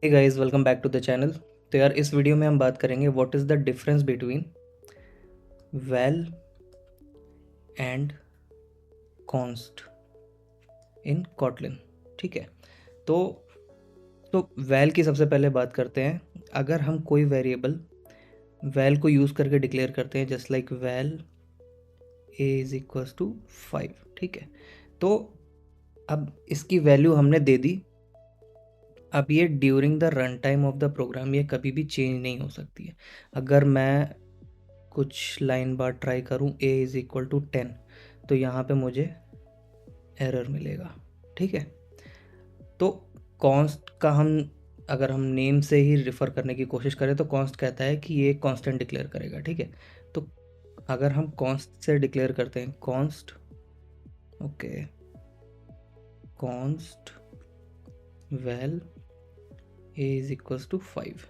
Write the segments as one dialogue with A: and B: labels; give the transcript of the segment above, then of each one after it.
A: Hey guys, welcome back to the channel. तो यार, इस वीडियो में हम बात करेंगे what is the difference between val and const in Kotlin. ठीक है। तो वैल की सबसे पहले बात करते हैं। अगर हम कोई वेरिएबल वैल को यूज़ करके डिक्लेयर करते हैं, just like val a is equals to 5। ठीक है। तो अब इसकी वैल्यू हमने दे दी। अब ये during the run time of the program ये कभी भी चेंज नहीं हो सकती है। अगर मैं कुछ लाइन बाद ट्राई करूँ a इज़ इक्वल टू 10, तो यहाँ पे मुझे एरर मिलेगा। ठीक है। तो कॉन्स्ट का अगर हम नेम से ही रिफ़र करने की कोशिश करें तो कॉन्स्ट कहता है कि ये कांस्टेंट डिक्लेयर करेगा। ठीक है। तो अगर हम कॉन्स्ट से डिक्लेयर करते हैं const, okay, const val a is equals to 5,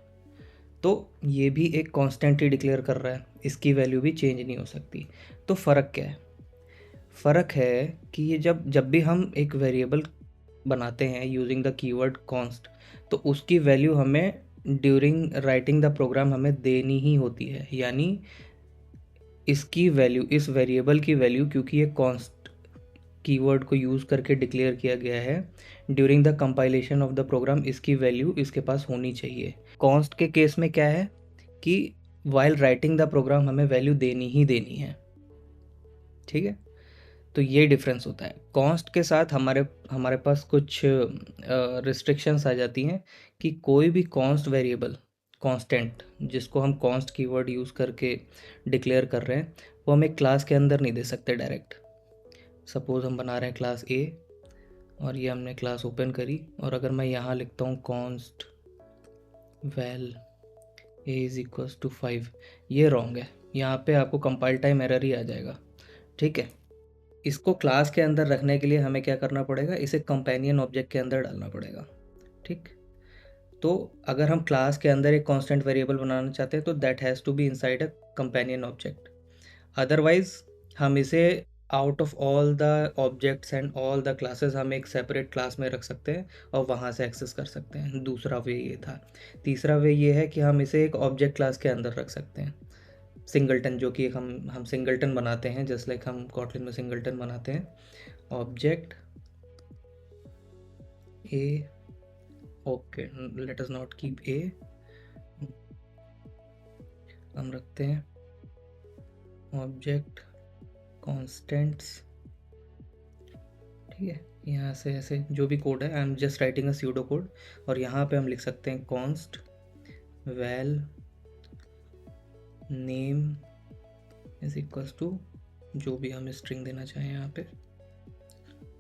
A: तो ये भी एक कांस्टेंट ही डिक्लेयर कर रहा है, इसकी वैल्यू भी चेंज नहीं हो सकती। तो फ़र्क क्या है? फ़र्क है कि ये जब जब भी हम एक वेरिएबल बनाते हैं यूजिंग द कीवर्ड कॉन्स्ट, तो उसकी वैल्यू हमें ड्यूरिंग राइटिंग द प्रोग्राम हमें देनी ही होती है। यानी इसकी वैल्यू, इस वेरिएबल की वैल्यू, क्योंकि ये कॉन्स्ट कीवर्ड को यूज़ करके डिक्लेयर किया गया है during the compilation of the program, इसकी वैल्यू इसके पास होनी चाहिए। कॉन्स्ट के केस में क्या है कि वाइल राइटिंग द प्रोग्राम हमें वैल्यू देनी ही देनी है। ठीक है। तो ये डिफरेंस होता है। कॉन्स्ट के साथ हमारे हमारे पास कुछ रिस्ट्रिक्शंस आ जाती हैं कि कोई भी कॉन्स्ट वेरिएबल, कांस्टेंट जिसको हम कॉन्स्ट कीवर्ड यूज़ करके डिक्लेयर कर रहे हैं, वो हम एक क्लास के अंदर नहीं दे सकते डायरेक्ट। सपोज़ हम बना रहे हैं क्लास ए और ये हमने क्लास ओपन करी, और अगर मैं यहाँ लिखता हूँ const val a is equals to 5, ये रॉन्ग है। यहाँ पे आपको कंपाइल टाइम एरर ही आ जाएगा। ठीक है। इसको क्लास के अंदर रखने के लिए हमें क्या करना पड़ेगा, इसे कंपेनियन ऑब्जेक्ट के अंदर डालना पड़ेगा। ठीक। तो अगर हम क्लास के अंदर एक कांस्टेंट वेरिएबल बनाना चाहते हैं तो that has to be inside a companion object. Otherwise हम इसे out of all the objects and all the classes हम एक सेपरेट क्लास में रख सकते हैं और वहाँ से एक्सेस कर सकते हैं। दूसरा वे ये था। तीसरा वे ये है कि हम इसे एक ऑब्जेक्ट क्लास के अंदर रख सकते हैं। सिंगलटन, जो कि हम सिंगलटन बनाते हैं, जस्ट लाइक हम कॉटलिन में सिंगलटन बनाते हैं। Object A, okay, let us not keep a, हम रखते हैं ऑब्जेक्ट कॉन्स्टेंट्स। ठीक है। यहाँ से ऐसे जो भी कोड है, I am just writing a pseudo code, और यहाँ पे हम लिख सकते हैं const val name is equals to जो भी हम स्ट्रिंग देना चाहें यहाँ पे।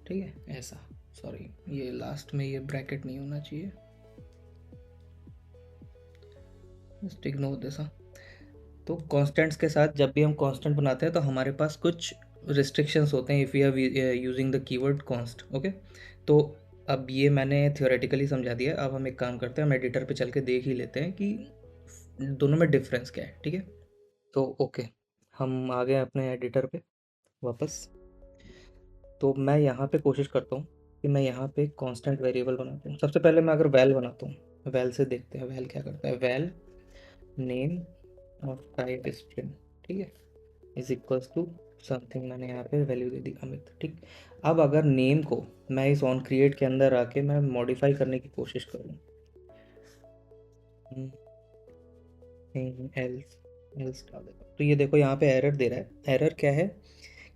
A: ठीक है। ऐसा, सॉरी, ये लास्ट में ये ब्रैकेट नहीं होना चाहिए, जस्ट इग्नोर दिस। तो कॉन्स्टेंट्स के साथ जब भी हम कॉन्स्टेंट बनाते हैं तो हमारे पास कुछ रिस्ट्रिक्शंस होते हैं if you are using the keyword const. Okay. तो अब ये मैंने थियोरेटिकली समझा दिया। अब हम एक काम करते हैं, हम एडिटर पे चल के देख ही लेते हैं कि दोनों में डिफरेंस क्या है। ठीक है। तो ओके, हम आ गए अपने एडिटर पे वापस। तो मैं यहाँ पे कोशिश करता हूँ कि मैं यहाँ पे कांस्टेंट वेरिएबल बनाता हूँ। सबसे पहले मैं अगर वैल बनाता हूँ, वैल से देखते हैं वैल क्या करता है। वैल नेम और टाइप स्ट्रिंग, ठीक है, इज इक्वल्स टू समथिंग, मैंने यहाँ पे वैल्यू दे दी अमित। ठीक। अब अगर नेम को मैं इस ऑन क्रिएट के अंदर आके मैं मॉडिफाई करने की कोशिश करूँ, एल्स एल्स डाल देता हूँ, तो ये देखो यहाँ पे एरर दे रहा है। एरर क्या है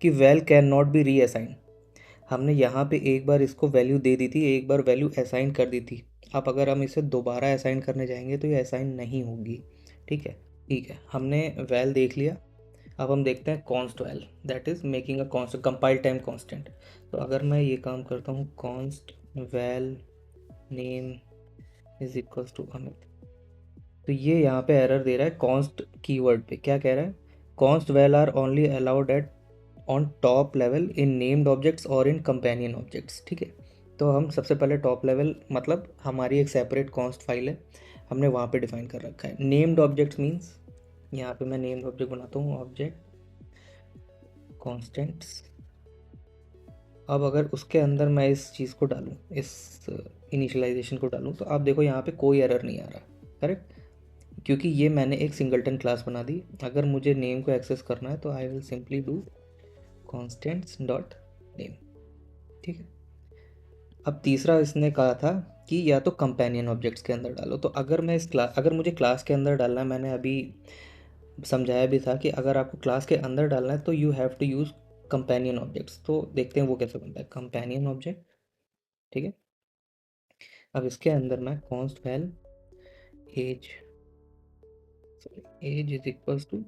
A: कि val can not be reassign. हमने यहाँ पे एक बार इसको वैल्यू दे दी थी, एक बार वैल्यू असाइन कर दी थी। अब अगर हम इसे दोबारा असाइन करने जाएंगे तो ये असाइन नहीं होगी। ठीक है। ठीक है, हमने वैल देख लिया। अब हम देखते हैं const val, that is making a const compile time constant. तो अगर मैं ये काम करता हूँ const val name is equals to Amit, तो ये यहाँ पे एरर दे रहा है कॉन्स्ट कीवर्ड पे। क्या कह रहा है? Const val are only allowed at on top level in named objects और इन कंपेनियन ऑब्जेक्ट्स। ठीक है। तो हम सबसे पहले टॉप लेवल, मतलब हमारी एक सेपरेट कॉन्स्ट फाइल है, हमने वहाँ पे डिफाइन कर रखा है। नेम्ड ऑब्जेक्ट्स मीन्स यहाँ पे मैं नेम्ड ऑब्जेक्ट बनाता हूँ, ऑब्जेक्ट कॉन्स्टेंट्स अब अगर उसके अंदर मैं इस चीज़ को डालूँ, इस इनिशियलाइजेशन को डालूँ, तो आप देखो यहाँ पे कोई एरर नहीं आ रहा, करेक्ट, क्योंकि ये मैंने एक सिंगलटन क्लास बना दी। अगर मुझे नेम को एक्सेस करना है तो I will simply do constants dot name, ठीक है। अब तीसरा इसने कहा था कि या तो कंपेनियन ऑब्जेक्ट्स के अंदर डालो, तो अगर मैं इस क्लास, अगर मुझे क्लास के अंदर डालना है, मैंने अभी समझाया भी था कि अगर आपको क्लास के अंदर डालना है तो you have to use companion objects. तो देखते हैं वो कैसे बनता है, कंपेनियन ऑब्जेक्ट, ठीक है। अब इसके अंदर मैं const val age, age is equals to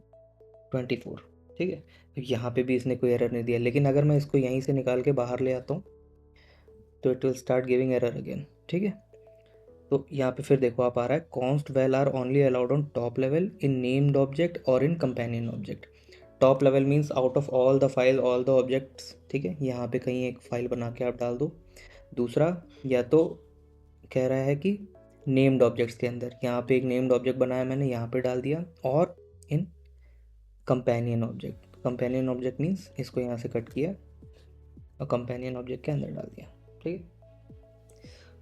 A: 24, ठीक है। अब यहाँ पे भी इसने कोई एरर नहीं दिया, लेकिन अगर मैं इसको यहीं से निकाल के बाहर ले आता हूँ तो it will start giving error again, ठीक है। तो यहाँ पे फिर देखो आप आ रहा है const val are only allowed on top level in named object और in companion object. Top level means out of all the file all the objects, ठीक है। यहाँ पे कहीं एक फाइल बना के आप डाल दो। दूसरा, या तो कह रहा है कि नेम्ड ऑब्जेक्ट्स के अंदर, यहाँ पे एक नेम्ड ऑब्जेक्ट बनाया मैंने, यहाँ पे डाल दिया, और in companion object, companion object means इसको यहाँ से कट किया और कंपेनियन ऑब्जेक्ट के अंदर डाल दिया, ठीक है।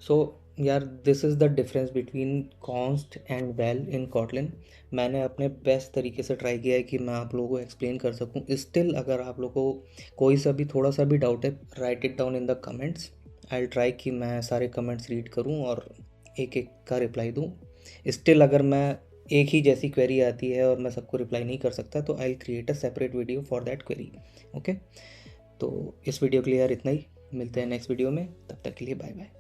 A: सो यार this is the difference between const and val in Kotlin. मैंने अपने बेस्ट तरीके से ट्राई किया है कि मैं आप लोगों को एक्सप्लेन कर सकूं। स्टिल अगर आप लोगों को कोई सा भी थोड़ा सा भी डाउट है, right it down in the comments. I try कि मैं सारे कमेंट्स रीड करूं और एक एक का रिप्लाई दूं। स्टिल अगर मैं एक ही जैसी क्वेरी आती है और मैं सबको रिप्लाई नहीं कर सकता, तो I create a separate video for that query, okay. तो इस वीडियो के लिए यार इतना ही, मिलते हैं नेक्स्ट वीडियो में, तब तक के लिए बाय बाय।